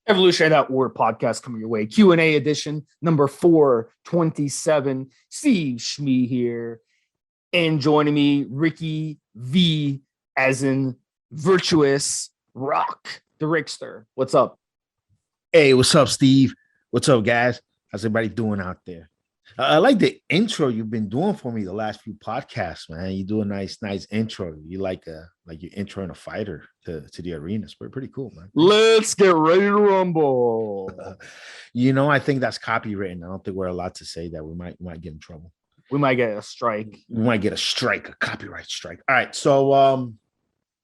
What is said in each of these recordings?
Evolutionary.org podcast coming your way. Q&A edition number 427. Stevesmi here. And joining me, Ricky V, as in Virtuous Rock, the Rickster. What's up? Hey, what's up, Steve? What's up, guys? How's everybody doing out there? I like the intro you've been doing for me the last few podcasts, man. You do a nice intro. You like you're introing a fighter to the arena. It's pretty cool, man. Let's get ready to rumble. I think that's copywritten. I don't think we're allowed to say that. We might get in trouble. We might get a strike. We might get a copyright strike. All right, so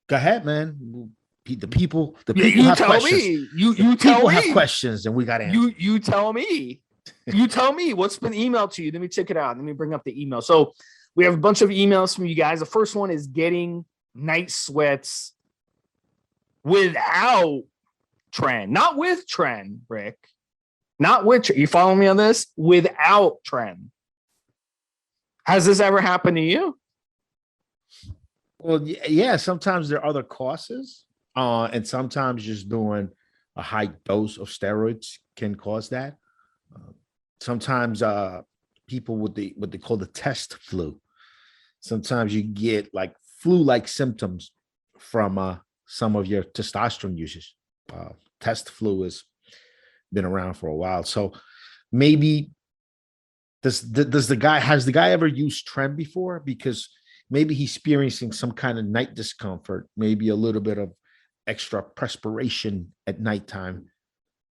go ahead, man. The people have questions. You tell me. Have questions, and we got answers. You tell me. You tell me what's been emailed to you. Let me check it out. Let me bring up the email. So we have a bunch of emails from you guys. The first one is getting night sweats without trend, not with trend, Rick. Not with, you following me on this? Without trend. Has this ever happened to you? Well, yeah, sometimes there are other causes. And sometimes just doing a high dose of steroids can cause that. Sometimes people with what they call the test flu. Sometimes you get like flu-like symptoms from some of your testosterone usage. Test flu has been around for a while, so maybe has the guy ever used Tren before? Because maybe he's experiencing some kind of night discomfort, maybe a little bit of extra perspiration at nighttime,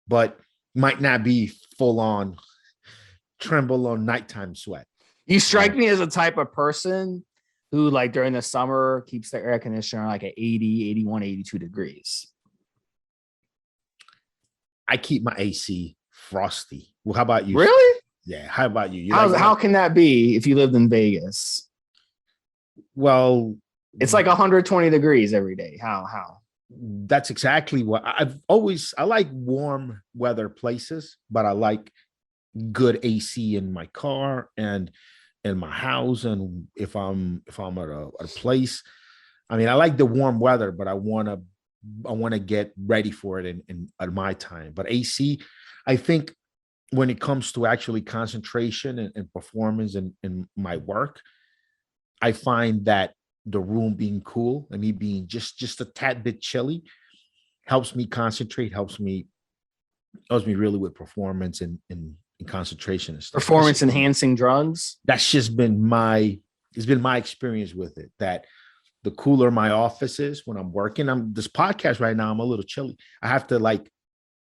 but might not be full on tremble on nighttime sweat. You strike me as a type of person who, like, during the summer keeps their air conditioner like at 80, 81, 82 degrees. I keep my AC frosty. Well, how about you? Really? Yeah. How about you? How can that be if you lived in Vegas? Well, it's like 120 degrees every day. How? That's exactly what I like warm weather places, but I like good AC in my car and in my house. And if I'm at a place, I mean, I like the warm weather, but I want to get ready for it at my time. But AC, I think when it comes to actually concentration and performance in my work, I find that the room being cool and me being just a tad bit chilly helps me concentrate, helps me really with performance and concentration and stuff. Performance enhancing drugs. That's just been my experience with it, that the cooler my office is when I'm working. This podcast right now, I'm a little chilly. I have to like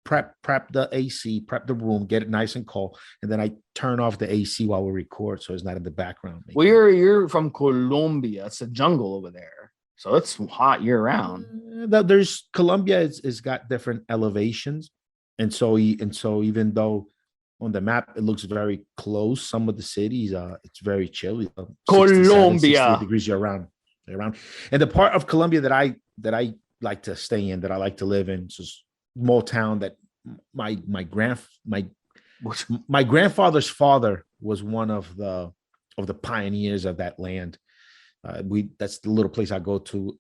prep the AC, prep the room, get it nice and cold, and then I turn off the AC while we record, so it's not in the background. Well, you're from Colombia. It's a jungle over there, so it's hot year round. There's Colombia is got different elevations, and so even though on the map it looks very close, some of the cities it's very chilly. Colombia 60 degrees year round, and the part of Colombia that I like to stay in, that I like to live in, so small town that my grandfather's father was one of the pioneers of that land. That's the little place I go to.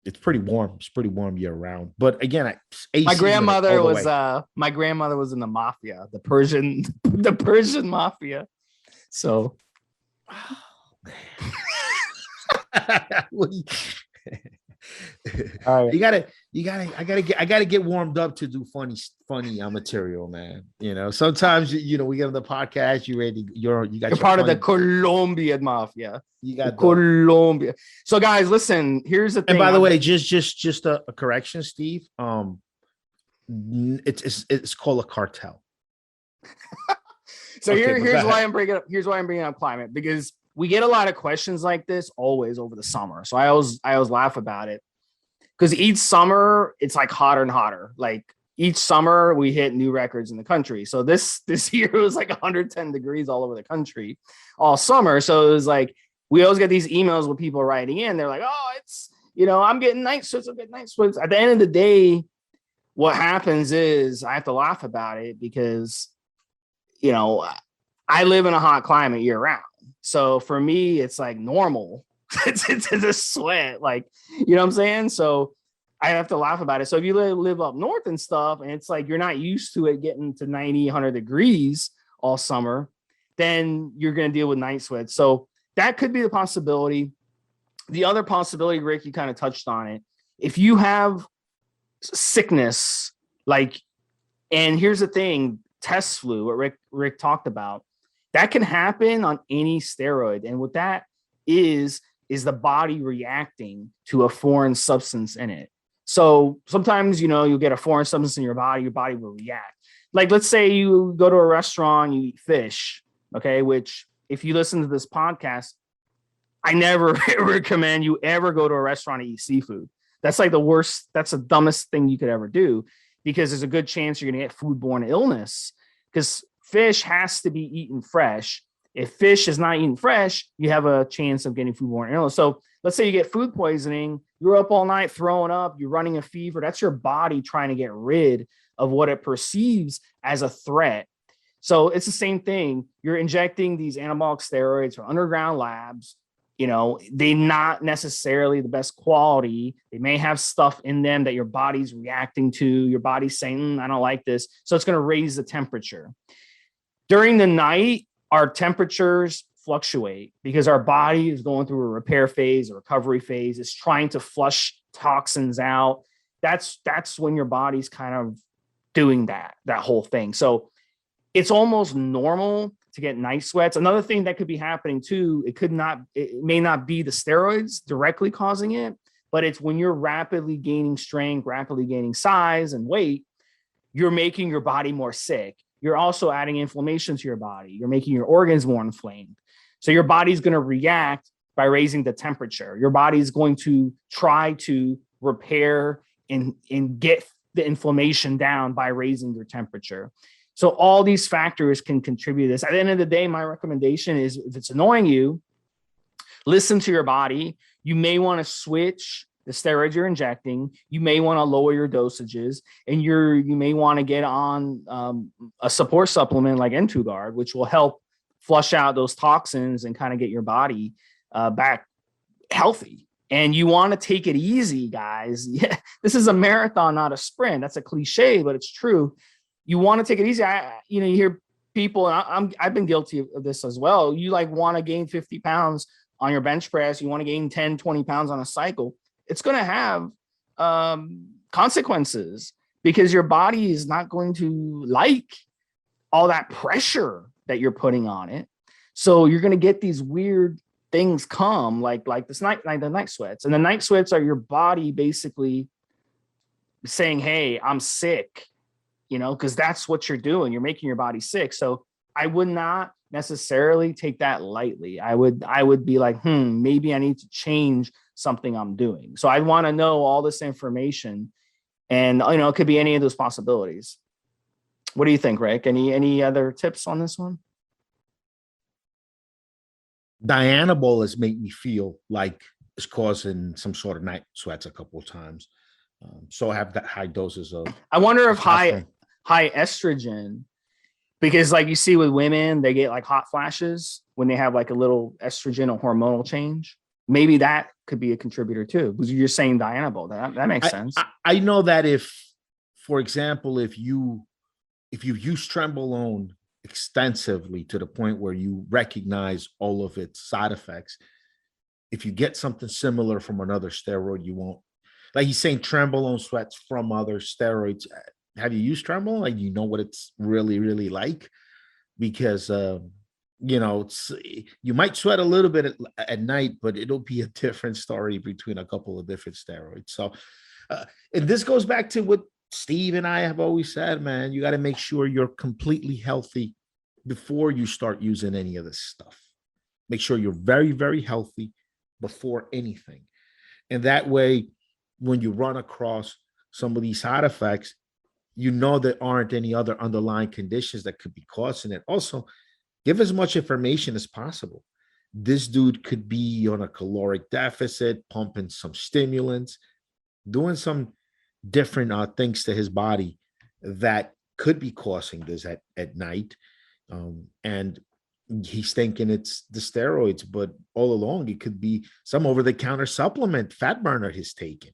It's pretty warm. It's pretty warm year round. But again, my grandmother was in the mafia, the Persian mafia. So all right. I gotta get warmed up to do funny material, man. Sometimes we get on the podcast, you're part of the Colombian mafia. You got Colombia. So guys, listen, here's the thing. And by the way, just a correction, Steve. It's called a cartel. So here's why I'm bringing up climate, because we get a lot of questions like this always over the summer. So I always laugh about it, because each summer it's like hotter and hotter. Like each summer we hit new records in the country. So this year it was like 110 degrees all over the country all summer. So it was like, we always get these emails with people writing in. They're like, oh, it's, I'm getting night sweats. I'm getting night sweats. At the end of the day, what happens is I have to laugh about it because, I live in a hot climate year round. So for me, it's like normal to sweat, like, what I'm saying? So I have to laugh about it. So if you live up north and stuff, and it's like you're not used to it getting to 90, 100 degrees all summer, then you're going to deal with night sweats. So that could be the possibility. The other possibility, Rick, you kind of touched on it. If you have sickness, like, and here's the thing, test flu, what Rick talked about, that can happen on any steroid. And what that is the body reacting to a foreign substance in it. So sometimes, you'll get a foreign substance in your body will react. Like, let's say you go to a restaurant, you eat fish, okay, which if you listen to this podcast, I never recommend you ever go to a restaurant and eat seafood. That's like the worst. That's the dumbest thing you could ever do, because there's a good chance you're going to get foodborne illness, because fish has to be eaten fresh. If fish is not eaten fresh, you have a chance of getting foodborne illness. So let's say you get food poisoning, you're up all night throwing up, you're running a fever. That's your body trying to get rid of what it perceives as a threat. So it's the same thing. You're injecting these anabolic steroids from underground labs. They're not necessarily the best quality. They may have stuff in them that your body's reacting to. Your body's saying, I don't like this. So it's going to raise the temperature. During the night, our temperatures fluctuate because our body is going through a repair phase, a recovery phase. It's trying to flush toxins out. That's when your body's kind of doing that whole thing. So it's almost normal to get night sweats. Another thing that could be happening too, it may not be the steroids directly causing it, but it's when you're rapidly gaining strength, rapidly gaining size and weight, you're making your body more sick. You're also adding inflammation to your body. You're making your organs more inflamed. So your body's going to react by raising the temperature. Your body's going to try to repair and get the inflammation down by raising your temperature. So all these factors can contribute to this. At the end of the day, my recommendation is, if it's annoying you, listen to your body. You may want to switch the steroids you're injecting. You may want to lower your dosages, and you may want to get on a support supplement like N2 which will help flush out those toxins and kind of get your body back healthy. And you want to take it easy, guys. Yeah, this is a marathon, not a sprint. That's a cliche, but it's true. You want to take it easy. You hear people, and I've been guilty of this as well. You want to gain 50 pounds on your bench press. You want to gain 10, 20 pounds on a cycle. It's going to have consequences, because your body is not going to like all that pressure that you're putting on it. So you're going to get these weird things come like the night sweats. And the night sweats are your body basically saying, hey, I'm sick, because that's what you're doing. You're making your body sick. So I would not necessarily take that lightly. I would be like, maybe I need to change something I'm doing. So I'd want to know all this information, and it could be any of those possibilities. What do you think, Rick? Any other tips on this one? Dianabol has made me feel like it's causing some sort of night sweats a couple of times. So I have that high doses of. I wonder if high estrogen, because like you see with women, they get like hot flashes when they have like a little estrogen or hormonal change. Maybe that could be a contributor too, because you're saying Dianabol. That makes sense. I know that if, for example, if you use Trenbolone extensively to the point where you recognize all of its side effects, if you get something similar from another steroid, you won't. Like he's saying, Trenbolone sweats from other steroids. Have you used Trenbolone? Like, you know what it's really, really like? Because you might sweat a little bit at night, but it'll be a different story between a couple of different steroids. So, and this goes back to what Steve and I have always said, man. You got to make sure you're completely healthy before you start using any of this stuff. Make sure you're very, very healthy before anything. And that way, when you run across some of these side effects, there aren't any other underlying conditions that could be causing it. Also, give as much information as possible. This dude could be on a caloric deficit, pumping some stimulants, doing some different things to his body that could be causing this at night. And he's thinking it's the steroids, but all along it could be some over-the-counter supplement, fat burner he's taking.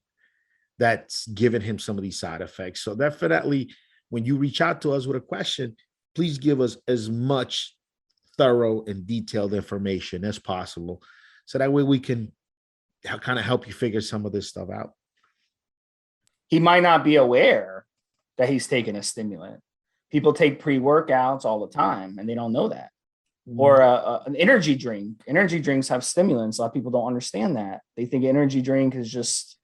that's given him some of these side effects. So definitely, when you reach out to us with a question, please give us as much thorough and detailed information as possible, so that way we can kind of help you figure some of this stuff out. He might not be aware that he's taking a stimulant. People take pre-workouts all the time and they don't know that. Or an energy drink. Energy drinks have stimulants. A lot of people don't understand that. They think energy drink is just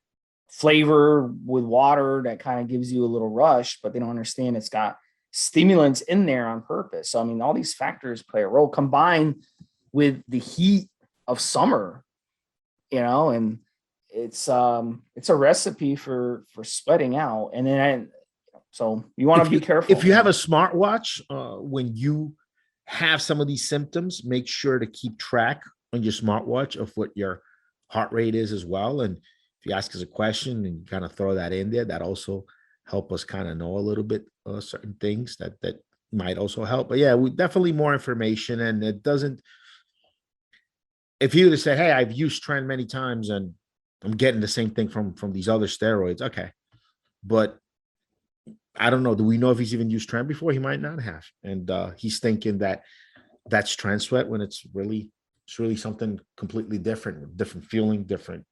flavor with water that kind of gives you a little rush, but they don't understand it's got stimulants in there on purpose. So, I mean, all these factors play a role combined with the heat of summer, and it's a recipe for sweating out. And then so you want to be careful. If you have a smartwatch, when you have some of these symptoms, make sure to keep track on your smartwatch of what your heart rate is as well. And if you ask us a question and you kind of throw that in there, that also help us kind of know a little bit certain things that might also help. But yeah, we definitely more information. And it doesn't, if you just say, hey, I've used Trend many times and I'm getting the same thing from these other steroids. Okay. But I don't know. Do we know if he's even used Trend before? He might not have. And he's thinking that that's Trend sweat when it's really something completely different feeling, different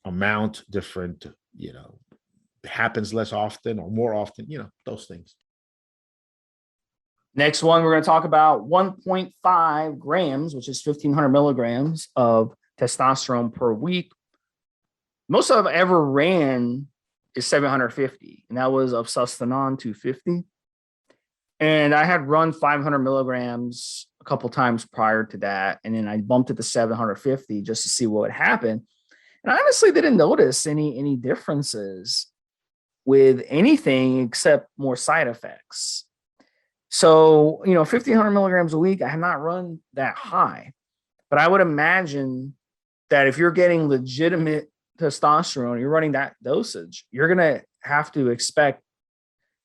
amount, different, happens less often or more often, those things. Next one, we're going to talk about 1.5 grams, which is 1,500 milligrams of testosterone per week. Most I've ever ran is 750, and that was of Sustanon 250. And I had run 500 milligrams a couple times prior to that, and then I bumped it to 750 just to see what would happen. And I honestly didn't notice any differences with anything except more side effects. So, 1,500 milligrams a week, I have not run that high, but I would imagine that if you're getting legitimate testosterone, you're running that dosage, you're going to have to expect,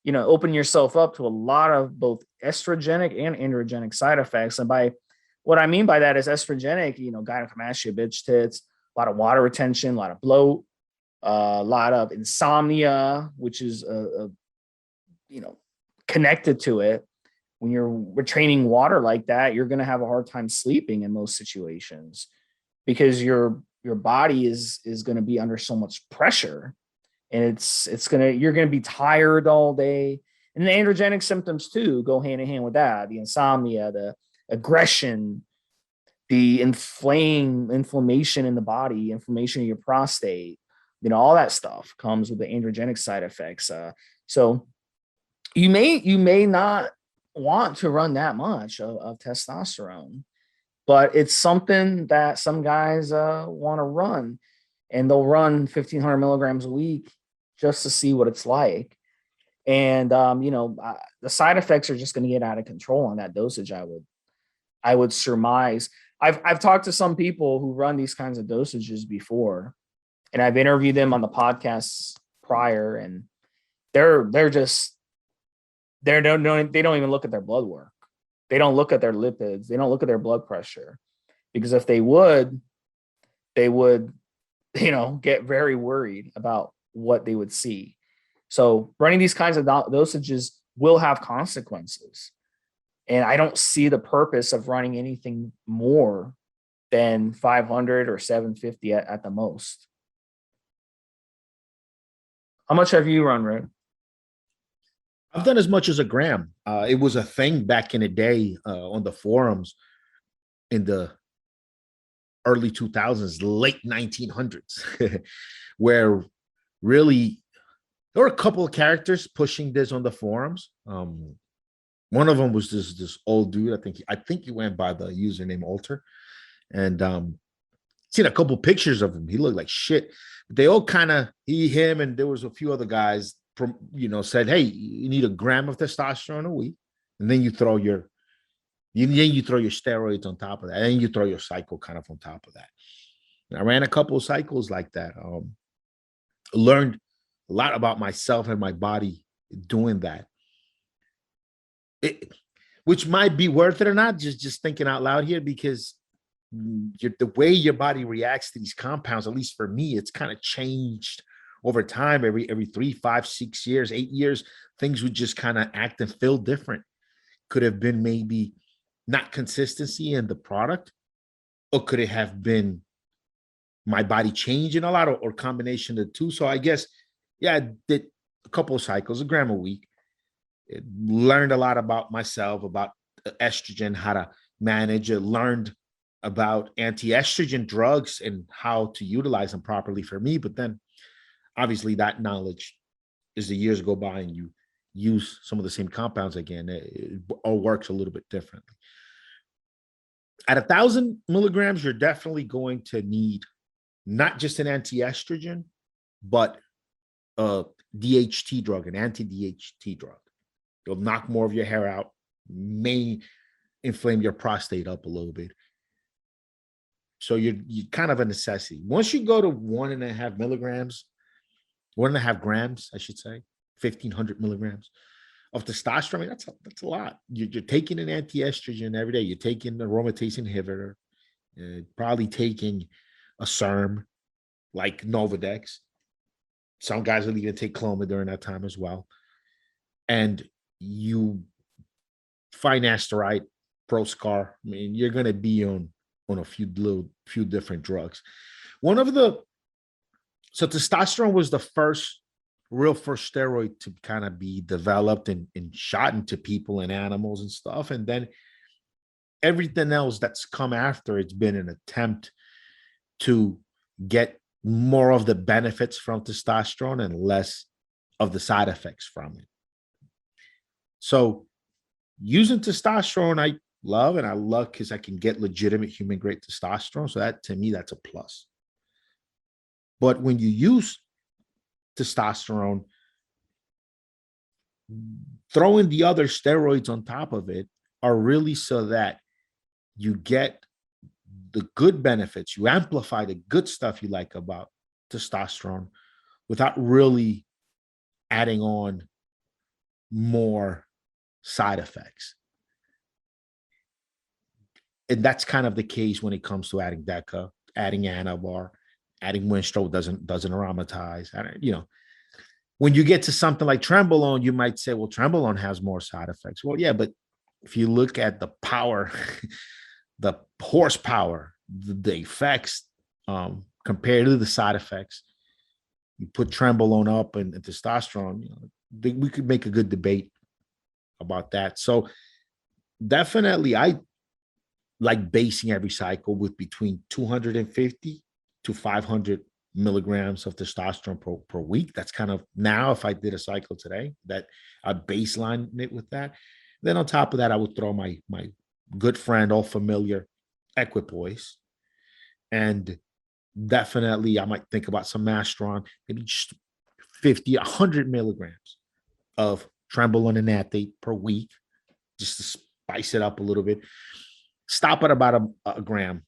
open yourself up to a lot of both estrogenic and androgenic side effects. And by what I mean by that is estrogenic, gynecomastia, bitch tits, a lot of water retention, a lot of bloat, a lot of insomnia, which is, connected to it. When you're retaining water like that, you're going to have a hard time sleeping in most situations because your body is going to be under so much pressure, and you're going to be tired all day. And the androgenic symptoms too go hand in hand with that: the insomnia, the aggression, the inflammation in the body, inflammation of your prostate. All that stuff comes with the androgenic side effects. So you may not want to run that much of testosterone, but it's something that some guys want to run, and they'll run 1,500 milligrams a week just to see what it's like. And the side effects are just going to get out of control on that dosage. I would surmise. I've talked to some people who run these kinds of dosages before, and I've interviewed them on the podcasts prior, and they don't even look at their blood work. They don't look at their lipids. They don't look at their blood pressure, because if they would, get very worried about what they would see. So running these kinds of dosages will have consequences. And I don't see the purpose of running anything more than 500 or 750 at the most. How much have you run, Rick? I've done as much as a gram. It was a thing back in the day on the forums in the early 2000s, late 1900s, where really there were a couple of characters pushing this on the forums. One of them was this old dude. I think he went by the username Alter, and seen a couple pictures of him. He looked like shit. But they all kind of him, and there was a few other guys said, hey, you need a gram of testosterone a week, and then you throw your steroids on top of that, and then you throw your cycle kind of on top of that. And I ran a couple of cycles like that. Learned a lot about myself and my body doing that. Which might be worth it or not, just thinking out loud here, because the way your body reacts to these compounds, at least for me, it's kind of changed over time, every 3, 5, 6 years, 8 years, things would just kind of act and feel different. Could have been maybe not consistency in the product, or could it have been my body changing a lot, or combination of the two? So I guess, yeah, I did a couple of cycles, a gram a week. It learned a lot about myself, about estrogen, how to manage it, learned about anti-estrogen drugs and how to utilize them properly for me. But then obviously that knowledge, as the years go by and you use some of the same compounds again, it all works a little bit differently. At 1,000 milligrams, you're definitely going to need not just an anti-estrogen, but a DHT drug, an anti-DHT drug. It'll knock more of your hair out, may inflame your prostate up a little bit. So you're kind of a necessity. Once you go to 1.5 milligrams, 1.5 grams, I should say, 1,500 milligrams of testosterone, I mean, that's a lot. You're taking an anti-estrogen every day. You're taking an aromatase inhibitor, probably taking a SERM like Novadex. Some guys will even take Cloma during that time as well. And you finasteride, Proscar. I mean, you're going to be on a few different drugs. So testosterone was the first steroid to kind of be developed and shot into people and animals and stuff. And then everything else that's come after, it's been an attempt to get more of the benefits from testosterone and less of the side effects from it. So using testosterone, I love because I can get legitimate human grade testosterone. So that, to me, that's a plus. But when you use testosterone, throwing the other steroids on top of it are really so that you get the good benefits, you amplify the good stuff you like about testosterone without really adding on more side effects. And that's kind of the case when it comes to adding DECA, adding Anavar, adding Winstrol doesn't aromatize. When you get to something like Trenbolone, you might say, well, Trenbolone has more side effects. Well, yeah, but if you look at the power, the horsepower, the effects compared to the side effects, you put Trenbolone up and testosterone, we could make a good debate about that. So definitely, I like basing every cycle with between 250 to 500 milligrams of testosterone per week. That's kind of, now if I did a cycle today, that I'd baseline it with that. Then on top of that, I would throw my good friend, all familiar, Equipoise. And definitely I might think about some Masteron, maybe just 50, 100 milligrams of Trenbolone and Natate per week, just to spice it up a little bit. Stop at about a gram.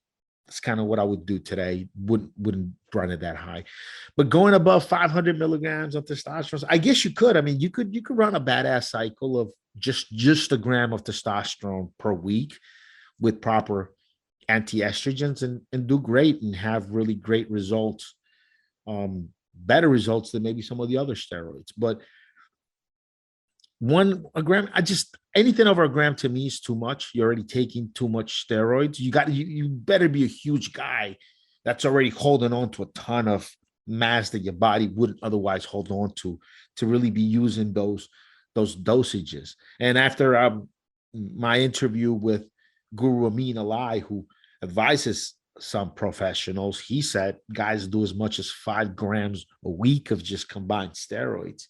That's kind of what I would do today. Wouldn't run it that high. But going above 500 milligrams of testosterone, I guess you could. I mean, you could run a badass cycle of just a gram of testosterone per week with proper anti-estrogens and do great and have really great results, better results than maybe some of the other steroids. But a gram, anything over a gram to me is too much. You're already taking too much steroids. You better be a huge guy that's already holding on to a ton of mass that your body wouldn't otherwise hold on to really be using those dosages. And after my interview with Guru Amin Alai, who advises some professionals, he said guys do as much as 5 grams a week of just combined steroids.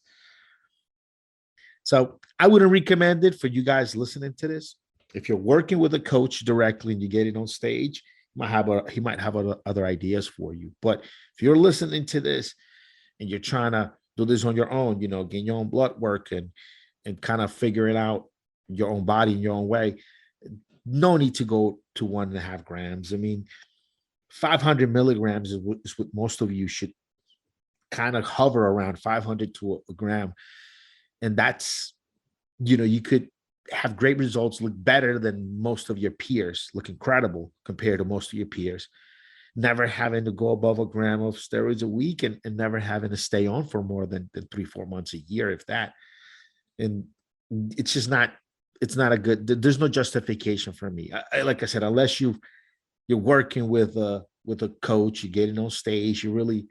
So I wouldn't recommend it for you guys listening to this. If you're working with a coach directly and you get it on stage, he might have other ideas for you. But if you're listening to this and you're trying to do this on your own, get your own blood work and kind of figure it out your own body in your own way, no need to go to 1.5 grams. I mean, 500 milligrams is what most of you should kind of hover around, 500 to a gram. And that's, you could have great results, look better than most of your peers, look incredible compared to most of your peers. never having to go above a gram of steroids a week and never having to stay on for more than 3-4 months a year, if that. And it's just not, it's not a good, there's no justification for me. Like I said, unless you're working with a coach, you're getting on stage, you're really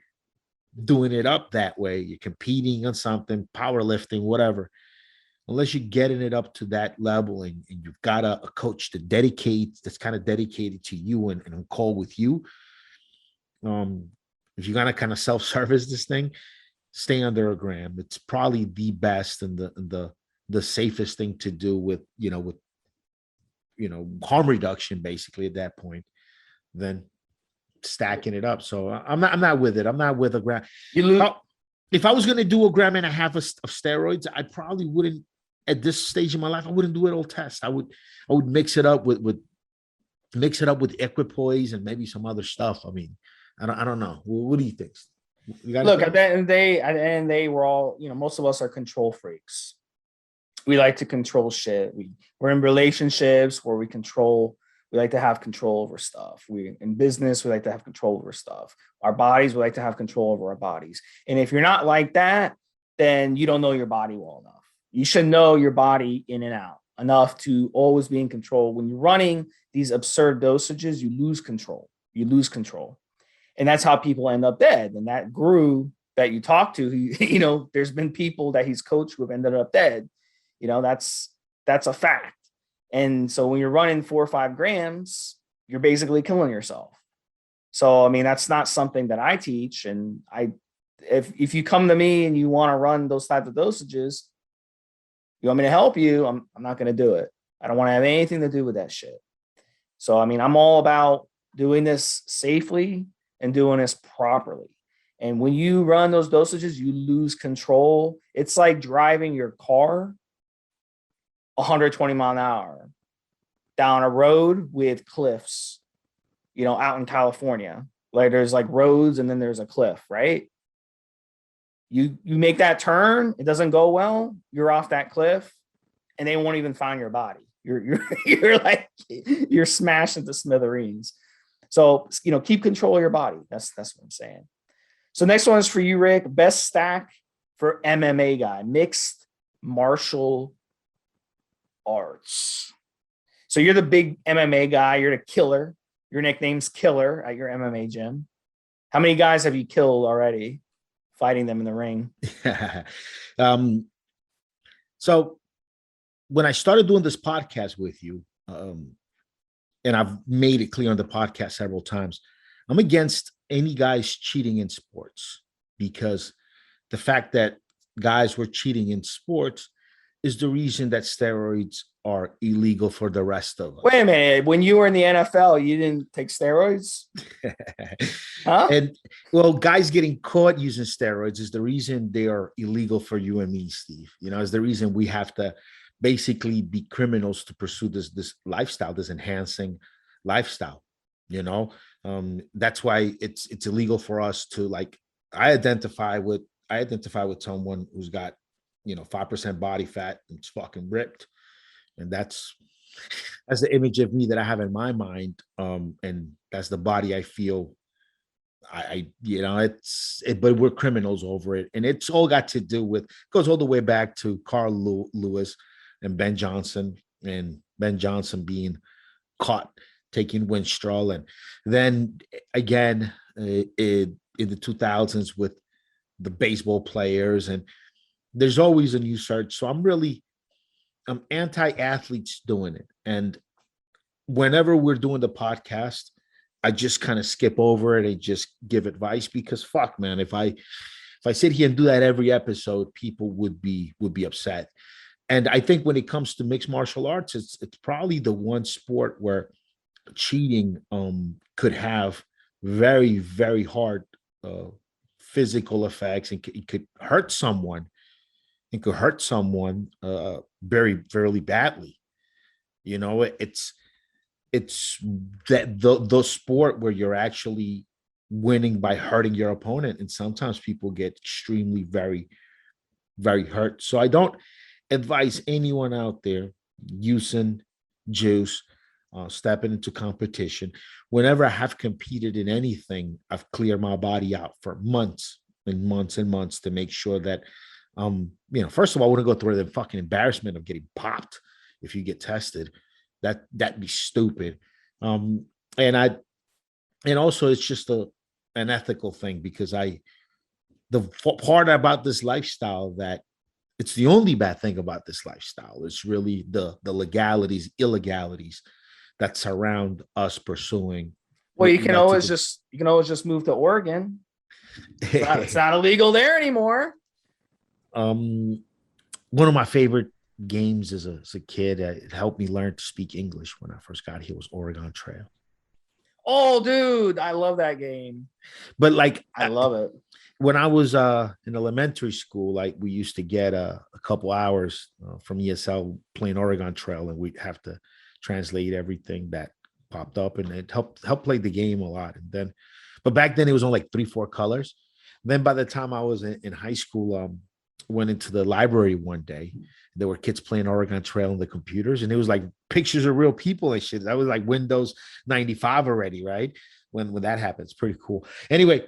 doing it up that way, you're competing on something, powerlifting, whatever. Unless you're getting it up to that level and you've got a coach that's kind of dedicated to you and on call with you. If you're gonna kind of self-service this thing, stay under a gram. It's probably the best and the safest thing to do with harm reduction, basically, at that point, than stacking it up. So I'm not with it. I'm not with a gram. If I was going to do 1.5 grams of steroids, I probably wouldn't, at this stage in my life, I wouldn't do it all test. I would mix it up with equipoise and maybe some other stuff. I mean, I don't know. What do you think? Look, at the end of the day, we're all, most of us are control freaks. We like to control shit. We're in relationships where we like to have control over stuff. We in business, we like to have control over stuff. Our bodies, we like to have control over our bodies. And if you're not like that, then you don't know your body well enough. You should know your body in and out enough to always be in control. When you're running these absurd dosages, you lose control. And that's how people end up dead. And that guru that you talk to, there's been people that he's coached who have ended up dead. That's a fact. And so when you're running 4 or 5 grams, you're basically killing yourself. So, I mean, that's not something that I teach. And if you come to me and you want to run those types of dosages, you want me to help you, I'm not going to do it. I don't want to have anything to do with that shit. So, I mean, I'm all about doing this safely and doing this properly. And when you run those dosages, you lose control. It's like driving your car 120 mile an hour down a road with cliffs, out in California. Like there's like roads and then there's a cliff, right? You make that turn, it doesn't go well, you're off that cliff and they won't even find your body. You're smashed into smithereens. So, keep control of your body. That's what I'm saying. So next one is for you, Rick. Best stack for MMA guy, mixed martial arts. So you're the big MMA guy. You're the killer. Your nickname's Killer at your MMA gym. How many guys have you killed already fighting them in the ring? So when I started doing this podcast with you, and I've made it clear on the podcast several times, I'm against any guys cheating in sports, because the fact that guys were cheating in sports is the reason that steroids are illegal for the rest of us. Wait a minute. When you were in the NFL, you didn't take steroids? Huh? And well, guys getting caught using steroids is the reason they are illegal for you and me, Steve. Is the reason we have to basically be criminals to pursue this lifestyle, this enhancing lifestyle. That's why it's illegal for us to, like, I identify with someone who's got 5% body fat and it's fucking ripped, and that's the image of me that I have in my mind, and that's the body I feel. But we're criminals over it, and it's all got to do with, goes all the way back to Carl Lewis and Ben Johnson being caught taking Winstrol, and then again in the 2000s with the baseball players, and there's always a new search. So I'm anti-athletes doing it, and whenever we're doing the podcast, I just kind of skip over it and just give advice, because fuck, man, if I sit here and do that every episode, people would be upset. And I think when it comes to mixed martial arts, it's probably the one sport where cheating could have very, very hard physical effects, and it could hurt someone. It could hurt someone very, very badly. It's that the sport where you're actually winning by hurting your opponent, and sometimes people get extremely very, very hurt. So I don't advise anyone out there using juice stepping into competition. Whenever I have competed in anything, I've cleared my body out for months and months and months to make sure that, first of all, I wouldn't go through the fucking embarrassment of getting popped if you get tested. That'd be stupid. And also it's just an ethical thing, because the part about this lifestyle that it's the only bad thing about this lifestyle is really the legalities, illegalities that surround us pursuing. Well, you can always just move to Oregon. It's not illegal there anymore. One of my favorite games as a kid, it helped me learn to speak English when I first got here, was Oregon Trail. Oh, dude, I love that game. But like, I love it. When I was in elementary school, like we used to get a couple hours from ESL playing Oregon Trail, and we'd have to translate everything that popped up, and it helped play the game a lot. But back then it was only like 3-4 colors. Then by the time I was in high school, went into the library one day. There were kids playing Oregon Trail on the computers, and it was like pictures of real people and shit. That was like Windows 95 already, right? When that happened, it's pretty cool. Anyway,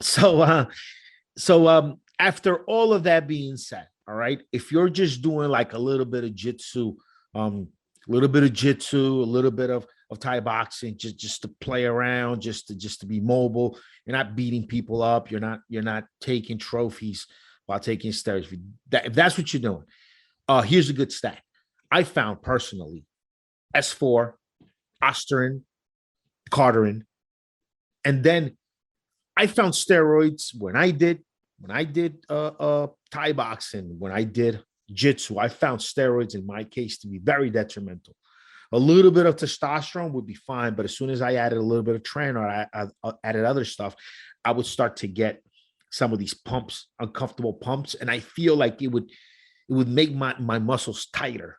so after all of that being said, all right, if you're just doing like a little bit of jitsu, a little bit of Thai boxing, just to play around, just to be mobile, you're not beating people up, you're not taking trophies while taking steroids. If that's what you're doing, here's a good stat. I found personally S4, Osterin, Carterin, and then I found steroids when I did Thai boxing, when I did jitsu. I found steroids in my case to be very detrimental. A little bit of testosterone would be fine, but as soon as I added a little bit of tren, or I added other stuff, I would start to get some of these pumps, uncomfortable pumps, and I feel like it would make my muscles tighter.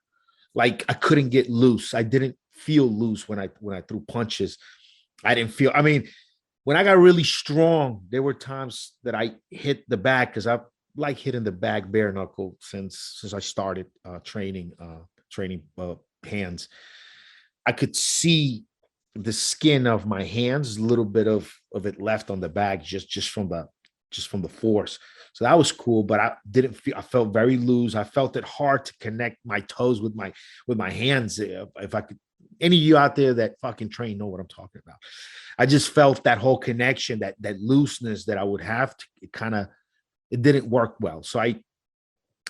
Like I couldn't get loose. I didn't feel loose when I threw punches. I didn't feel. I mean, when I got really strong, there were times that I hit the bag, because I like hitting the bag bare knuckle since I started training hands. I could see the skin of my hands, a little bit of it left on the bag, just from the force. So that was cool, but I felt very loose. I felt it hard to connect my toes with my hands. If I could, any of you out there that fucking train know what I'm talking about. I just felt that whole connection, that looseness that I would have to, it didn't work well. So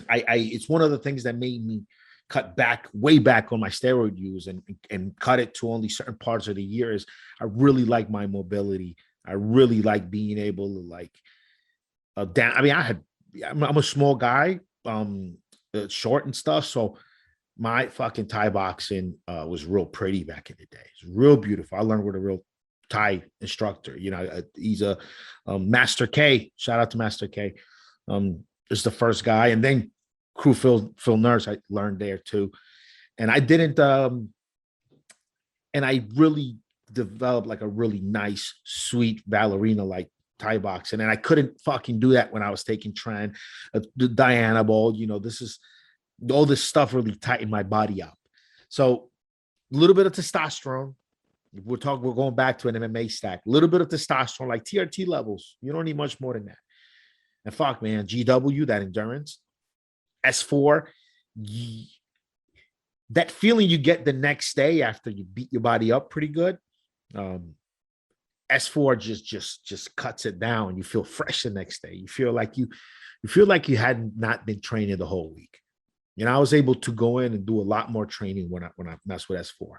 it's one of the things that made me cut way back on my steroid use and cut it to only certain parts of the year. Is I really like my mobility. I really like being able to like down. I mean, I'm a small guy, short and stuff. So my fucking Thai boxing was real pretty back in the day. It's real beautiful. I learned with a real Thai instructor. He's a Master K. Shout out to Master K. Is the first guy, and then Crew Phil Nurse. I learned there too, and I didn't. And I really developed like a really nice, sweet ballerina like Thai boxing, and I couldn't fucking do that when I was taking tren, the Diana ball. This is all this stuff really tightened my body up. So a little bit of testosterone. We're going back to an MMA stack. A little bit of testosterone, like TRT levels. You don't need much more than that. And fuck, man, GW, that endurance. S4, that feeling you get the next day after you beat your body up pretty good. S4 just cuts it down. You feel fresh the next day. You feel like you had not been training the whole week. I was able to go in and do a lot more training when I mess with S4.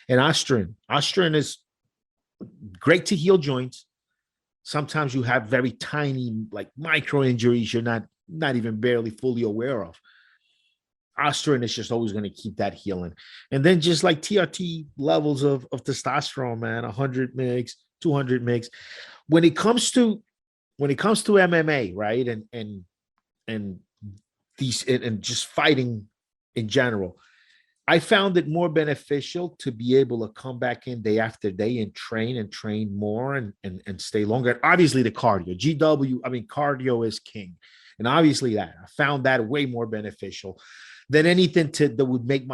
And Osterin is great to heal joints. Sometimes you have very tiny, like micro injuries you're not even barely fully aware of. Osterin is just always going to keep that healing. And then just like TRT levels of testosterone, man, 100 mgs, 200 mgs. When it comes to MMA, right? And these and just fighting in general, I found it more beneficial to be able to come back in day after day and train more and stay longer. And obviously the cardio, GW, I mean, cardio is king. And obviously that I found that way more beneficial Then anything that would make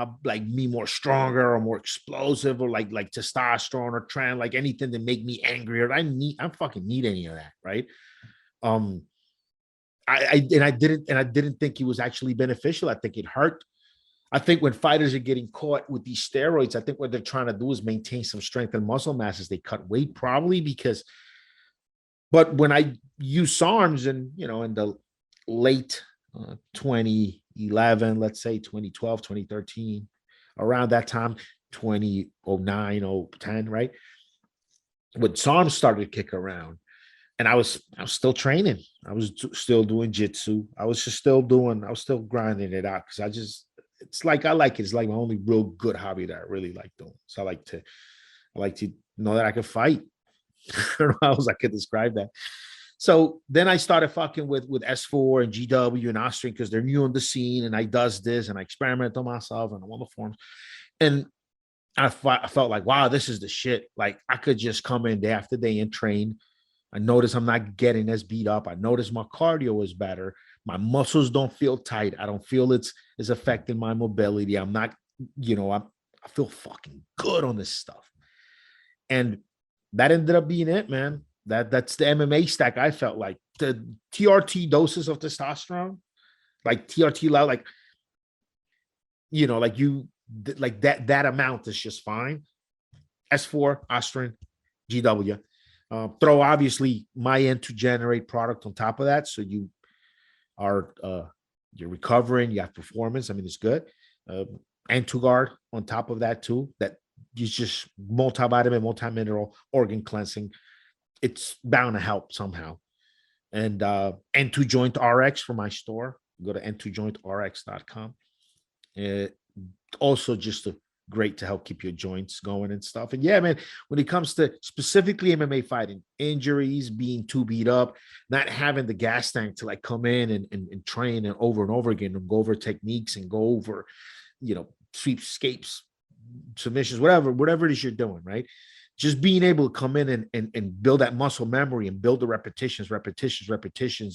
me more stronger or more explosive, or like testosterone or tran, like anything to make me angrier. I fucking need any of that, right? I didn't think it was actually beneficial. I think it hurt. I think when fighters are getting caught with these steroids, I think what they're trying to do is maintain some strength and muscle mass as they cut weight, probably because. But when I use SARMs in the late 2011, let's say 2012, 2013, around that time, 2009, 010, right? When SARMs started to kick around, and I was still training. I was still doing jitsu. I was still grinding it out because it's like I like it. It's like my only real good hobby that I really like doing. So I like to know that I can fight. I don't know how else I could describe that. So then I started fucking with S4 and GW and Austrian because they're new on the scene, and I does this and I experiment on myself and I'm on the forums. And I felt like, wow, this is the shit. Like I could just come in day after day and train. I notice I'm not getting as beat up. I notice my cardio is better. My muscles don't feel tight. I don't feel it's affecting my mobility. I'm not, I feel fucking good on this stuff. And that ended up being it, man. That's the MMA stack. I felt like the TRT doses of testosterone, like TRT loud, like that amount is just fine. S4, Austrian, GW. Throw obviously my N2 generate product on top of that, so you are you're recovering, you have performance. I mean, it's good. N2 guard on top of that too. That is just multivitamin, multi-mineral, organ cleansing. It's bound to help somehow. And N2 Joint RX for my store. Go to n2jointrx.com. Also just great to help keep your joints going and stuff. And yeah, man, when it comes to specifically MMA fighting, injuries, being too beat up, not having the gas tank to like come in and train and over again and go over techniques and go over, sweepscapes, submissions, whatever it is you're doing, right? Just being able to come in and build that muscle memory and build the repetitions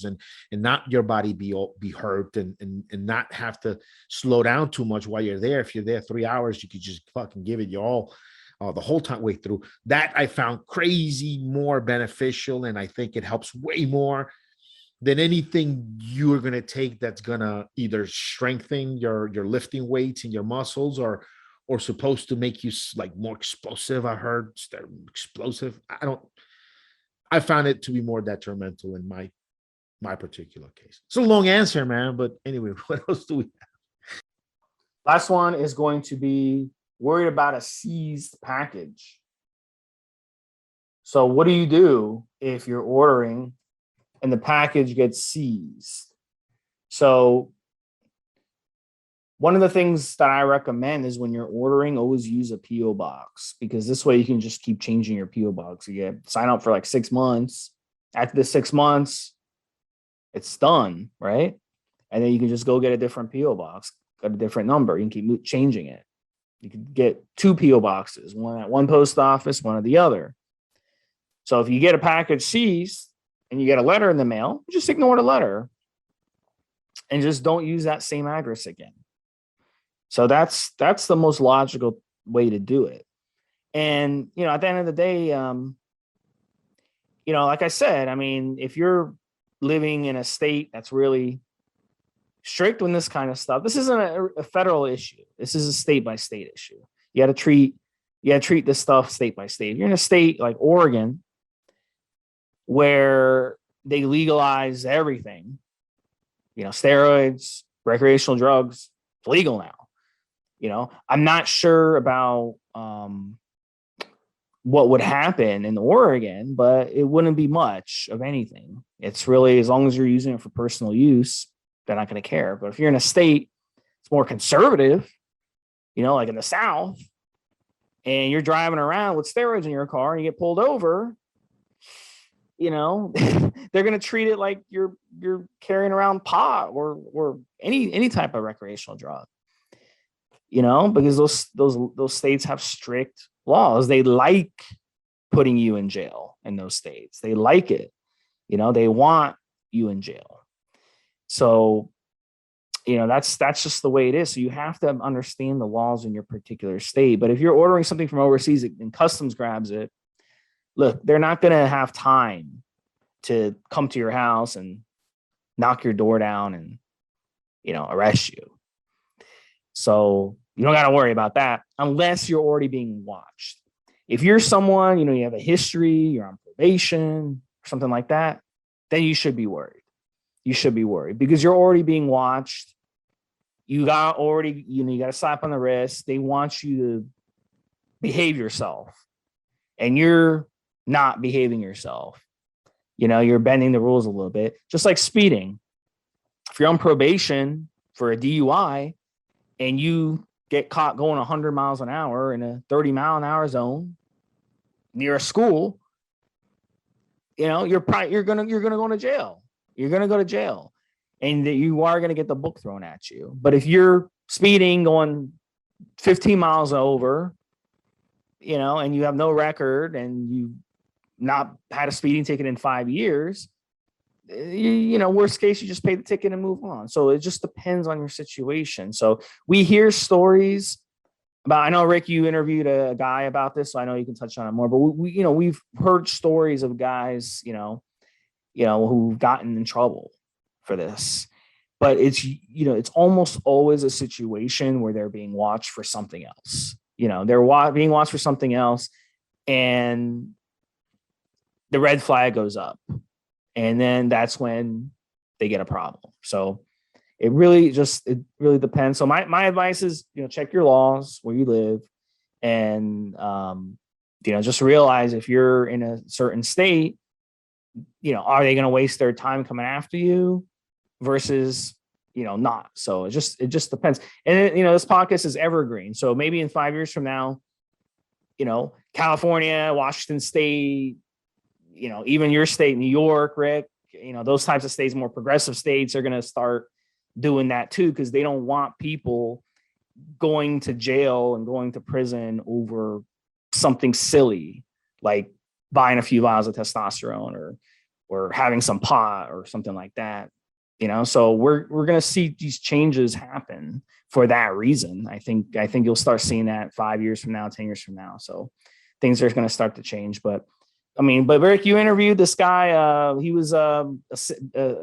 and not your body be hurt and not have to slow down too much while you're there. If you're there 3 hours, you could just fucking give it your all the whole time way through. That I found crazy more beneficial, and I think it helps way more than anything you're going to take that's going to either strengthen your lifting weights and your muscles or supposed to make you like more explosive. I heard explosive. I found it to be more detrimental in my particular case. It's a long answer, man. But anyway, what else do we have? Last one is going to be worried about a seized package. So what do you do if you're ordering and the package gets seized? So one of the things that I recommend is when you're ordering, always use a PO box, because this way you can just keep changing your PO box. You sign up for like 6 months. After the 6 months, it's done, right? And then you can just go get a different PO box, got a different number. You can keep changing it. You can get 2 PO boxes, one at one post office, one at the other. So if you get a package seized and you get a letter in the mail, just ignore the letter and just don't use that same address again. So that's the most logical way to do it. And, at the end of the day, like I said, I mean, if you're living in a state that's really strict on this kind of stuff, this isn't a federal issue. This is a state by state issue. You got to treat this stuff state by state. If you're in a state like Oregon, where they legalize everything, steroids, recreational drugs, it's legal now. I'm not sure about what would happen in Oregon, but it wouldn't be much of anything. It's really, as long as you're using it for personal use, they're not going to care. But if you're in a state it's more conservative, like in the South, and you're driving around with steroids in your car and you get pulled over, they're going to treat it like you're carrying around pot or any type of recreational drug. Because those states have strict laws. They like putting you in jail in those states. They like it. They want you in jail. So, that's just the way it is. So you have to understand the laws in your particular state. But if you're ordering something from overseas and customs grabs it, look, they're not going to have time to come to your house and knock your door down and, arrest you. So you don't got to worry about that unless you're already being watched. If you're someone, you have a history, you're on probation, something like that, then you should be worried. You should be worried because you're already being watched. You got a slap on the wrist. They want you to behave yourself and you're not behaving yourself. You're bending the rules a little bit, just like speeding. If you're on probation for a DUI and you get caught going 100 miles an hour in a 30-mile-an-hour zone near a school, you're gonna go to jail. You're gonna go to jail, and you are gonna get the book thrown at you. But if you're speeding going 15 miles over, and you have no record and you not had a speeding ticket in 5 years, worst case, you just pay the ticket and move on. So it just depends on your situation. So we hear stories about, I know, Rick, you interviewed a guy about this, so I know you can touch on it more, but we've heard stories of guys, who've gotten in trouble for this, but it's almost always a situation where they're being watched for something else. They're being watched for something else, and the red flag goes up, and then that's when they get a problem. So it really depends. So my advice is, check your laws where you live, and just realize if you're in a certain state, are they going to waste their time coming after you versus not. So it just depends. And this podcast is evergreen. So maybe in 5 years from now, California, Washington State, even your state, New York, Rick, those types of states, more progressive states, are going to start doing that too, because they don't want people going to jail and going to prison over something silly like buying a few vials of testosterone or having some pot or something like that. So we're going to see these changes happen for that reason. I think you'll start seeing that 5 years from now, 10 years from now. So things are going to start to change. But Rick, you interviewed this guy. He was a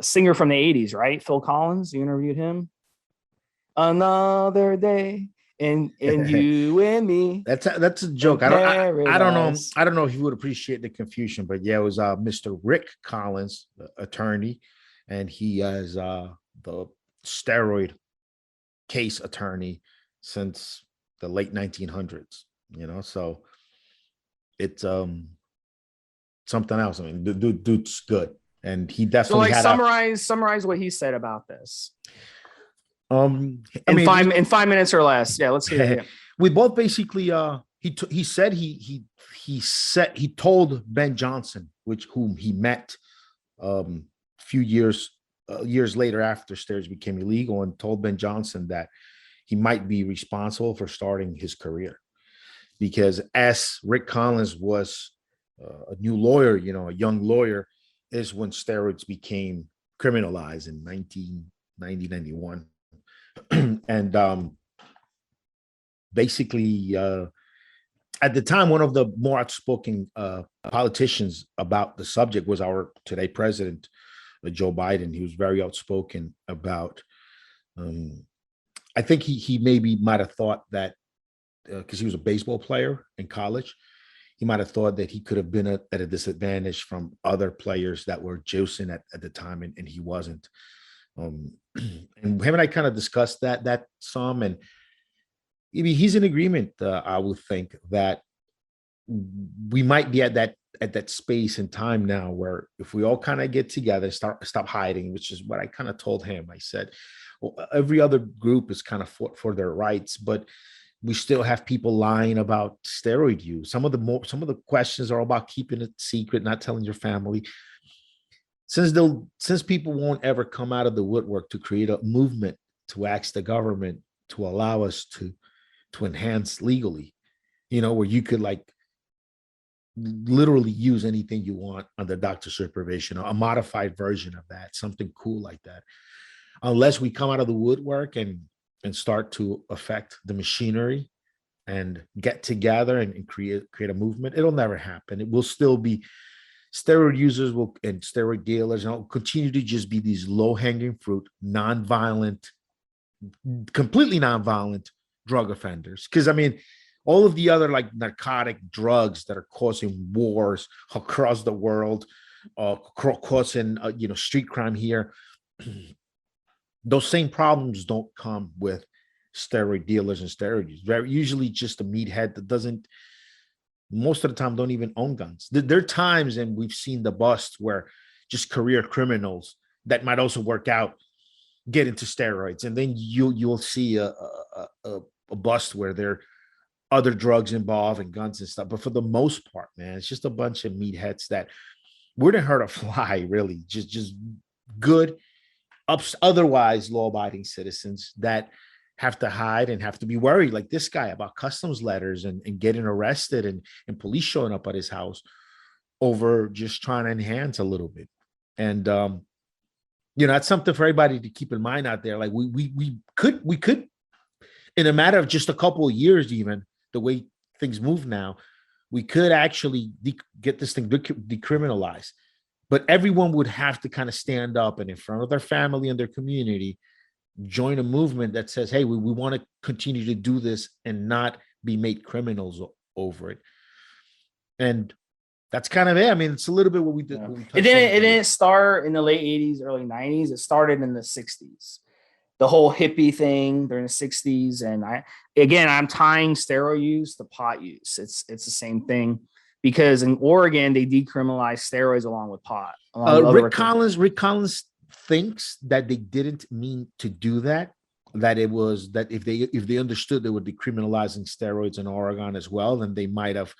singer from the 80s, right? Phil Collins. You interviewed him. Another day and you and me. That's a joke. I don't know if you would appreciate the confusion, but yeah, it was Mr. Rick Collins, the attorney, and he is the steroid case attorney since the late 1900s. So it's something else. I mean, the dude's good, and he definitely summarize what he said about this. In 5 minutes or less. Yeah, let's hear it. We both basically he said he told Ben Johnson, whom he met few years later after steroids became illegal, and told Ben Johnson that he might be responsible for starting his career, because as Rick Collins was a new lawyer, a young lawyer, is when steroids became criminalized in 1991. And basically, at the time, one of the more outspoken politicians about the subject was our today president, Joe Biden. He was very outspoken about. I think he maybe might have thought that because he was a baseball player in college, he might have thought that he could have been at a disadvantage from other players that were juicing at the time, and he wasn't. And him and I kind of discussed that some, and maybe he's in agreement. I would think that we might be at that space in time now where if we all kind of get together, stop hiding, which is what I kind of told him. I said, well, every other group is kind of fought for their rights, but we still have people lying about steroid use. Some of the questions are about keeping it secret, not telling your family. Since people won't ever come out of the woodwork to create a movement to ask the government to allow us to enhance legally, where you could like literally use anything you want under doctor supervision, a modified version of that, something cool like that. unless we come out of the woodwork and start to affect the machinery and get together and create a movement, it'll never happen. It will still be steroid users and steroid dealers, and it'll continue to just be these low-hanging fruit, completely non-violent drug offenders. Because I mean, all of the other like narcotic drugs that are causing wars across the world, causing street crime here, those same problems don't come with steroid dealers and steroid users. They're usually just a meathead that doesn't, most of the time, don't even own guns. There are times, and we've seen the bust, where just career criminals that might also work out get into steroids, and then you'll see a bust where there are other drugs involved and guns and stuff. But for the most part, man, it's just a bunch of meatheads that wouldn't hurt a fly, really. Just good, otherwise law-abiding citizens that have to hide and have to be worried, like this guy, about customs letters and getting arrested and police showing up at his house over just trying to enhance a little bit. And that's something for everybody to keep in mind out there. Like we could, in a matter of just a couple of years, even the way things move now, we could actually get this thing decriminalized. But everyone would have to kind of stand up and, in front of their family and their community, join a movement that says, hey, we want to continue to do this and not be made criminals over it. And that's kind of it. I mean, it's a little bit what we did. Yeah. It didn't start in the late 80s, early 90s. It started in the 60s. The whole hippie thing during the 60s. And I'm tying steroid use to pot use. It's the same thing, because in Oregon, they decriminalized steroids along with pot. Rick Collins thinks that they didn't mean to do that. That it was that if they understood they would be criminalizing steroids in Oregon as well, then they might have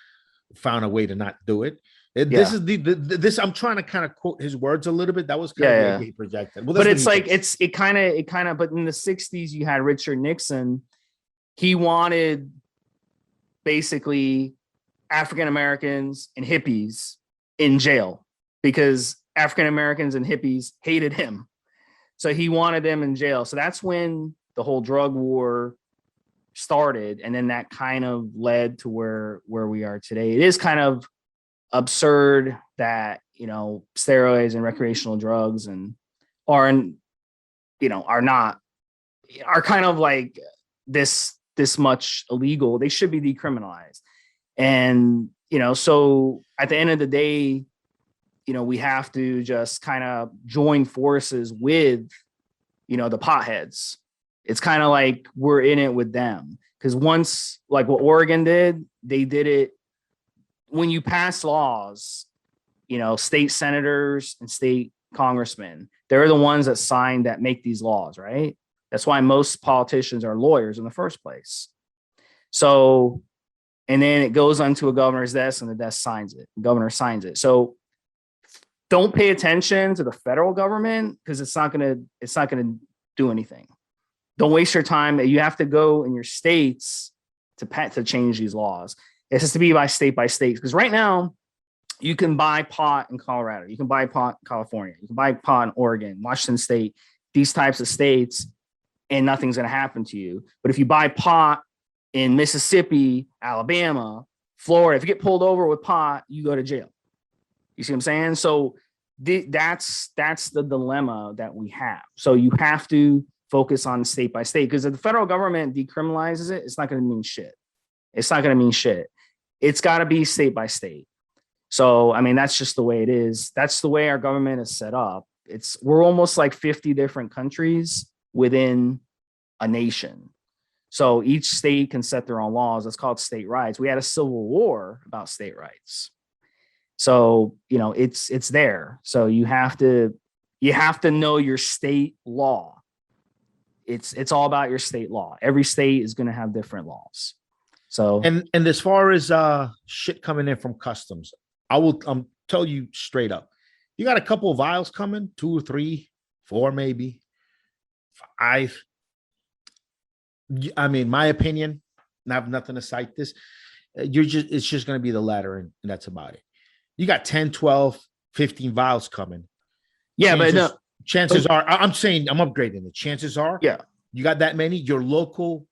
found a way to not do it. This is this. I'm trying to kind of quote his words a little bit. That was kind of what he projected. Well, but it's like it kind of. But in the 60s, you had Richard Nixon. He wanted basically African Americans and hippies in jail because African Americans and hippies hated him. So he wanted them in jail. So that's when the whole drug war started. And then that kind of led to where we are today. It is kind of absurd that, steroids and recreational drugs are kind of like this much illegal. They should be decriminalized. And, so at the end of the day, we have to just kind of join forces with, the potheads. It's kind of like we're in it with them. Because once, like what Oregon did, they did it when you pass laws, state senators and state congressmen, they're the ones that make these laws, right? That's why most politicians are lawyers in the first place. So, and then it goes onto a governor's desk and the desk signs it. The governor signs it. So don't pay attention to the federal government because it's not gonna do anything. Don't waste your time. You have to go in your states to change these laws. It has to be by state because right now you can buy pot in Colorado, you can buy pot in California, you can buy pot in Oregon, Washington State, these types of states, and nothing's gonna happen to you. But if you buy pot in Mississippi, Alabama, Florida, if you get pulled over with pot, you go to jail. You see what I'm saying? So that's the dilemma that we have. So you have to focus on state by state, because if the federal government decriminalizes it, it's not going to mean shit. It's not going to mean shit. It's got to be state by state. So, I mean, that's just the way it is. That's the way our government is set up. We're almost like 50 different countries within a nation. So each state can set their own laws. It's called state rights. We had a civil war about state rights. So, it's there. So you have to know your state law. It's all about your state law. Every state is going to have different laws. So, and as far as shit coming in from customs, I will tell you straight up, you got a couple of vials coming, 2 or 3, 4, maybe 5. I mean, my opinion, and I have nothing to cite this. It's just going to be the latter, and that's about it. You got 10, 12, 15 vials coming. Yeah, but no, chances are, I'm saying I'm upgrading it. Chances are, yeah, you got that many, your local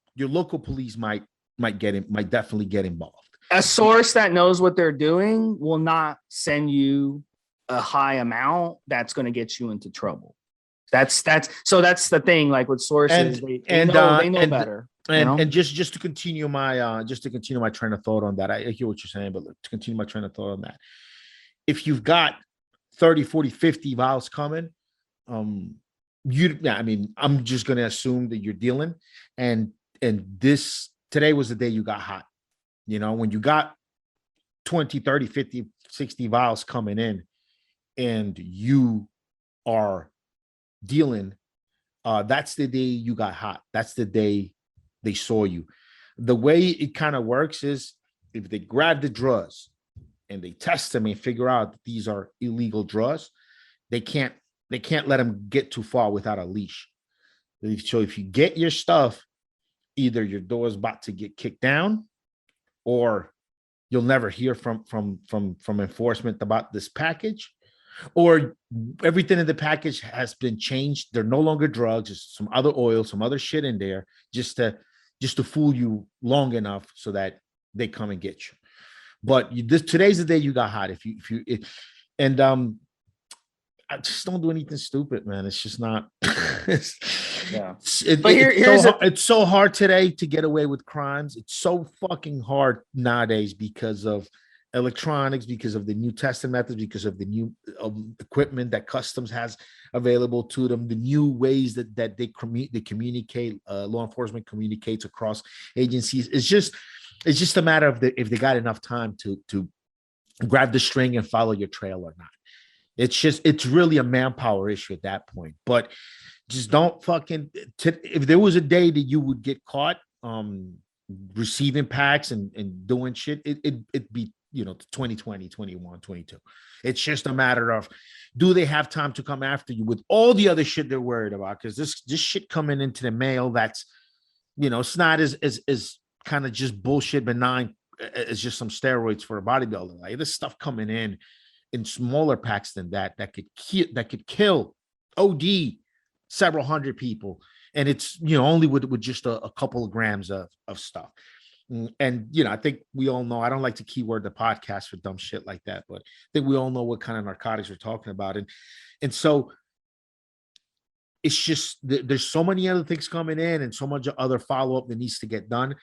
police might definitely get involved. a source that knows what they're doing will not send you a high amount that's going to get you into trouble. That's the thing. Like with sources, they know better. And just to continue my train of thought on that, I hear what you're saying, but to continue my train of thought on that, if you've got 30, 40, 50 vials coming, I'm just going to assume that you're dealing, and today was the day you got hot. When you got 20, 30, 50, 60 vials coming in and you are dealing, that's the day you got hot. That's the day they saw you. The way it kind of works is if they grab the drugs and they test them and figure out that these are illegal drugs, they can't let them get too far without a leash. So if you get your stuff, either your door is about to get kicked down, or you'll never hear from enforcement about this package, or everything in the package has been changed. They're no longer drugs. It's some other oil, some other shit in there, just to fool you long enough so that they come and get you. But today's the day you got hot. I just don't do anything stupid, man. It's just not. It's so hard today to get away with crimes. It's so fucking hard nowadays because of electronics, because of the new testing methods, because of the new equipment that customs has available to them, the new ways that they communicate, law enforcement communicates across agencies. It's just a matter of if they got enough time to grab the string and follow your trail or not. It's really a manpower issue at that point. But just don't if there was a day that you would get caught receiving packs and doing shit, it'd be 2020, 21, 22. It's just a matter of, do they have time to come after you with all the other shit they're worried about? Because this shit coming into the mail, that's it's not as kind of just bullshit benign as just some steroids for a bodybuilder. Like this stuff coming in smaller packs than that could kill OD several hundred people, and it's only with just a couple of grams of stuff. And I think we all know, I don't like to keyword the podcast for dumb shit like that, but I think we all know what kind of narcotics we're talking about. And so it's just there's so many other things coming in and so much other follow-up that needs to get done,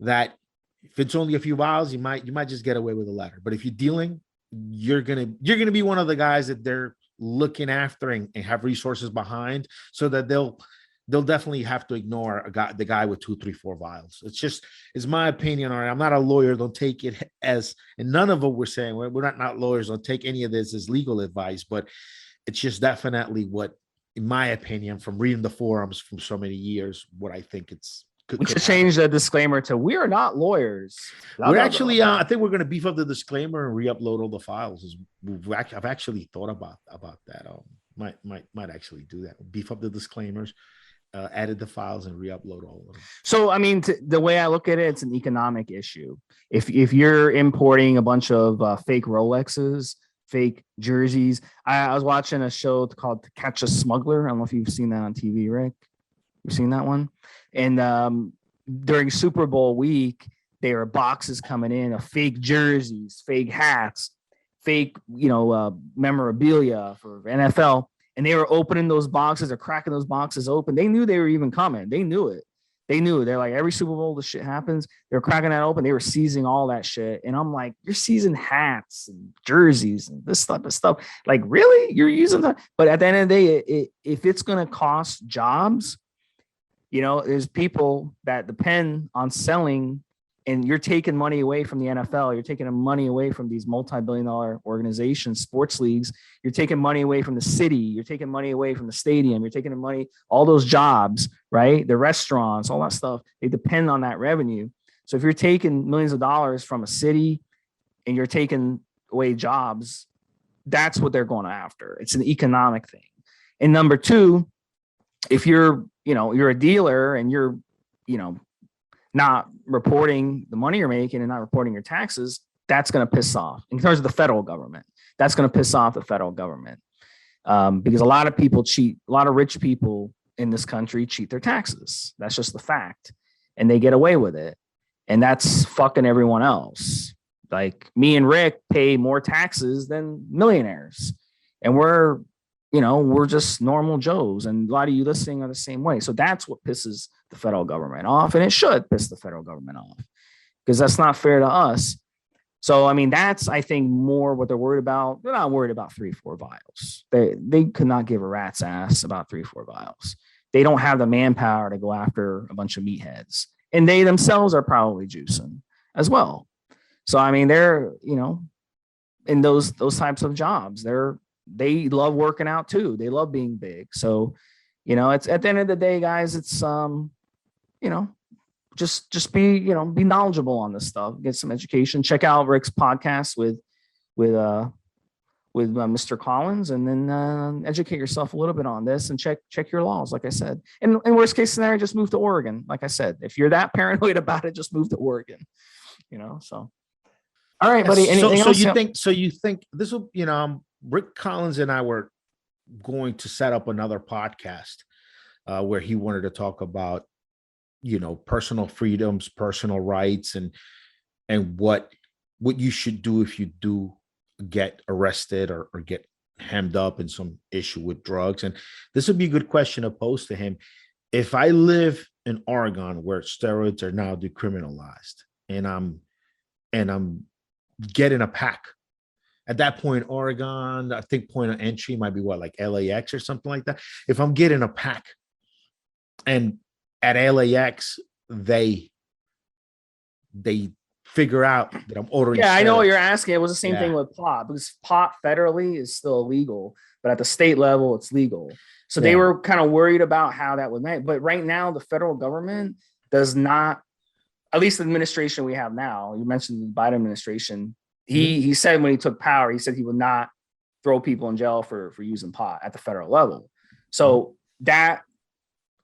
that if it's only a few vials, you might just get away with a letter. But if you're dealing, you're gonna be one of the guys that they're looking after and have resources behind, so that they'll definitely have to ignore the guy with 2, 3, 4 vials. It's my opinion. All right, I'm not a lawyer. Don't take it as, and none of what we're saying, we're not lawyers. Don't take any of this as legal advice, but it's just definitely what, in my opinion, from reading the forums from so many years, what I think we should change the disclaimer to "We are not lawyers." We're actually, I think we're going to beef up the disclaimer and re-upload all the files. I've actually thought about that. Might actually do that. Beef up the disclaimers, added the files, and re-upload all of them. So, I mean, the way I look at it, it's an economic issue. If you're importing a bunch of fake Rolexes, fake jerseys, I was watching a show called "To Catch a Smuggler." I don't know if you've seen that on TV, Rick. You've seen that one? And during Super Bowl week, there are boxes coming in of fake jerseys, fake hats, fake, memorabilia for NFL. And they were opening those boxes or cracking those boxes open. They knew they were even coming. They knew it. They're like, every Super Bowl, this shit happens. They were cracking that open. They were seizing all that shit. And I'm like, you're seizing hats and jerseys and this type of stuff. Like, really? You're using that? But at the end of the day, if it's going to cost jobs, there's people that depend on selling, and you're taking money away from the NFL. You're taking money away from these multi-billion-dollar organizations, sports leagues. You're taking money away from the city. You're taking money away from the stadium. You're taking the money, all those jobs, right? The restaurants, all that stuff. They depend on that revenue. So if you're taking millions of dollars from a city and you're taking away jobs, that's what they're going after. It's an economic thing. And number two, if you're a dealer and you're, not reporting the money you're making and not reporting your taxes, that's going to piss off. In terms of the federal government, that's going to piss off the federal government. because a lot of people cheat. A lot of rich people in this country cheat their taxes. That's just the fact, and they get away with it, and that's fucking everyone else. Like me and Rick pay more taxes than millionaires, and we're just normal Joes, and a lot of you listening are the same way. So that's what pisses the federal government off, and it should piss the federal government off because that's not fair to us. So, I mean, that's, I think, more what they're worried about. They're not worried about 3-4 vials. They could not give a rat's ass about 3-4 vials. They don't have the manpower to go after a bunch of meatheads, and they themselves are probably juicing as well. So, I mean, they're, in those types of jobs, they love working out too. They love being big. So, it's at the end of the day, guys, it's, just be, be knowledgeable on this stuff, get some education, check out Rick's podcast with Mr. Collins, and then educate yourself a little bit on this and check your laws. Like I said, and in worst case scenario, just move to Oregon. Like I said, if you're that paranoid about it, just move to Oregon, so. All right, buddy. Anything else? So you think this will, Rick Collins and I were going to set up another podcast where he wanted to talk about, personal freedoms, personal rights, and what you should do if you do get arrested or get hemmed up in some issue with drugs. And this would be a good question to pose to him. If I live in Oregon where steroids are now decriminalized, and I'm getting a pack. At that point, Oregon, I think point of entry might be like LAX or something like that. If I'm getting a pack, and at LAX, they figure out that I'm ordering. Yeah, I know what you're asking. It was the same thing with pot, because pot federally is still illegal, but at the state level, it's legal. So they were kind of worried about how that would make. But right now, the federal government does not, at least the administration we have now, you mentioned the Biden administration, he said when he took power, he said he would not throw people in jail for using pot at the federal level. So that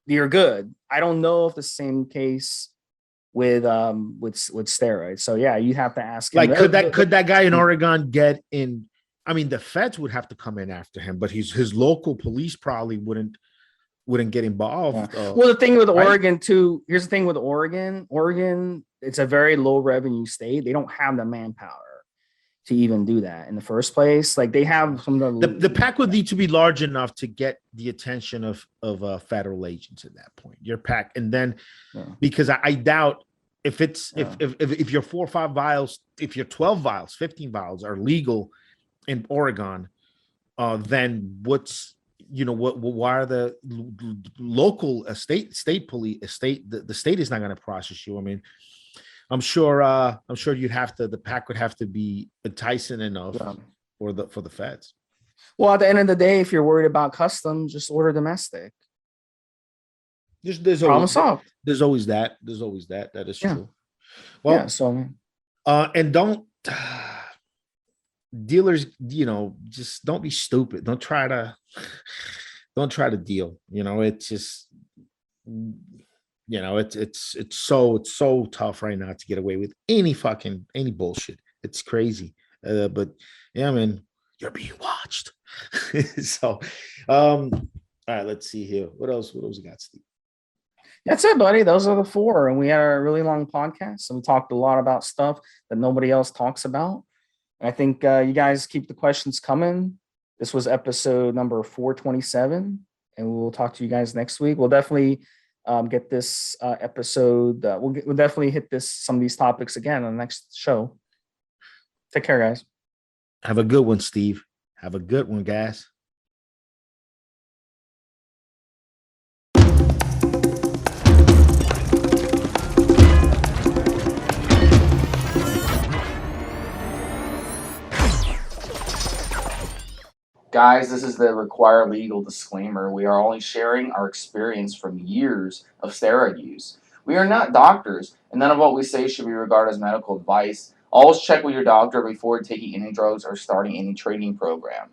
you're good. I don't know if the same case with steroids. So yeah, you have to ask him. Like, could that guy in Oregon get in? I mean, the feds would have to come in after him, but his local police probably wouldn't get involved. Well, the thing with Oregon too, here's the thing with Oregon, it's a very low revenue state. They don't have the manpower to even do that in the first place. Like they have some of the pack would need to be large enough to get the attention of federal agents at that point. Your pack, and then because I doubt if it's if your 4 or 5 vials, if your 12 vials, 15 vials are legal in Oregon, then what's why are the local state police the state is not going to process you? I mean, I'm sure the pack would have to be enticing enough for the feds. Well, at the end of the day, if you're worried about customs, just order domestic. There's problem solved. There's always that. That is true. Well, so and don't dealers, just don't be stupid. Don't try to deal. It's just, it's so tough right now to get away with any bullshit. It's crazy. But yeah, I mean, you're being watched. So, all right, let's see here. What else we got, Steve? That's it, buddy. Those are the 4. And we had a really long podcast, and we talked a lot about stuff that nobody else talks about. And I think you guys keep the questions coming. This was episode number 427, and we will talk to you guys next week. We'll definitely get this episode. We'll definitely hit some of these topics again on the next show. Take care, guys. Have a good one, Steve. Have a good one, guys. Guys, this is the required legal disclaimer. We are only sharing our experience from years of steroid use. We are not doctors, and none of what we say should be regarded as medical advice. Always check with your doctor before taking any drugs or starting any training program.